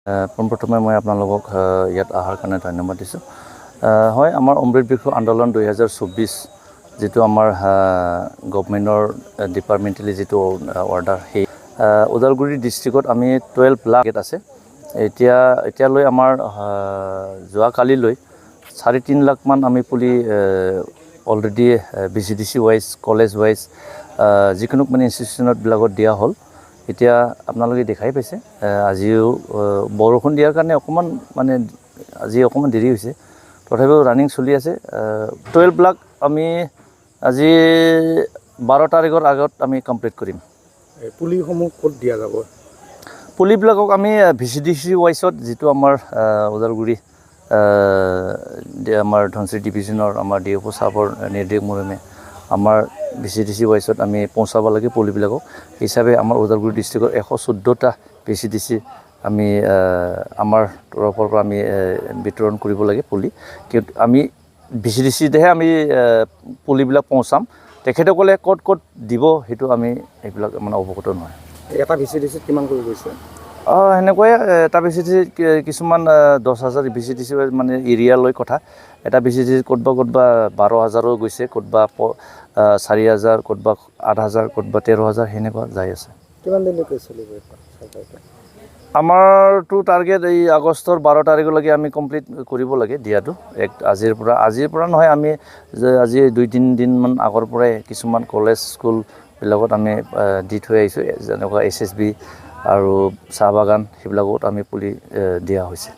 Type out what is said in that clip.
পোনপ্ৰথমে মই আপোনালোকক ইয়াত অহাৰ কাৰণে ধন্যবাদ দিছোঁ। হয়, আমাৰ অমৃত বৃক্ষ আন্দোলন 2024 যিটো আমাৰ গভৰ্ণমেণ্টৰ ডিপাৰ্টমেণ্টেলি যিটো অৰ্ডাৰ, সেই ওদালগুৰি ডিষ্ট্ৰিক্টত আমি 12 লাখ আছে। এতিয়ালৈ আমাৰ যোৱাকালিলৈ 3.5 লাখমান আমি পুলি already BCDC wise, college wise যিকোনো মানে ইনষ্টিটিউশ্যনবিলাকত দিয়া হ'ল। এতিয়া আপোনালোকে দেখাই পাইছে, আজিও বৰষুণ দিয়াৰ কাৰণে অকণমান মানে আজি অকণমান দেৰি হৈছে, তথাপিও ৰানিং চলি আছে। 12 লাখ আমি আজি 12 তাৰিখৰ আগত আমি কমপ্লিট কৰিম। পুলিসমূহ ক'ত দিয়া যাব? পুলিবিলাকক আমি BCDC ৱাইজত, যিটো আমাৰ ওদালগুৰি আমাৰ ধনশিৰি ডিভিজনৰ আমাৰ DFO চাহাবৰ নিৰ্দেশ মৰ্মে আমাৰ BCDC ৱাইজত আমি পहुচাব লাগে পুলিবিলাকক। হিচাপে আমাৰ ওদালগুৰি ডিষ্ট্ৰিক্টৰ 114টা BCDC আমি আমাৰ তৰফৰ পৰা আমি বিতৰণ কৰিব লাগে পুলি। কিন্তু আমি BCDCতেহে আমি পুলিবিলাক পহুচাম। তেখেতসকলে ক'ত ক'ত দিব সেইটো আমি এইবিলাক মানে অৱগত নহয়। এটা BCDCত কিমান কৰি গৈছে? সেনেকুৱাই এটা BCDC কিছুমান 10,000 BCDC মানে এৰিয়ালৈ কথা। এটা BCDC ক'তবা 12,000ও গৈছে, ক'তবা 4,000, ক'তবা 8,000, ক'তবা 13,000 সেনেকুৱা যাই আছে। কিমান দিনলৈকে চলিব? আমাৰতো টাৰ্গেট এই আগষ্টৰ 12 তাৰিখলৈকে আমি কমপ্লিট কৰিব লাগে দিয়াটো। আজিৰ পৰা নহয়, আমি আজি 2-3 দিনমান আগৰ পৰাই কিছুমান কলেজ স্কুলবিলাকত আমি দি থৈ আহিছোঁ। যেনেকুৱা SSB আৰু চাহ বাগান, সেইবিলাকত আমি পুলি দিয়া হৈছে।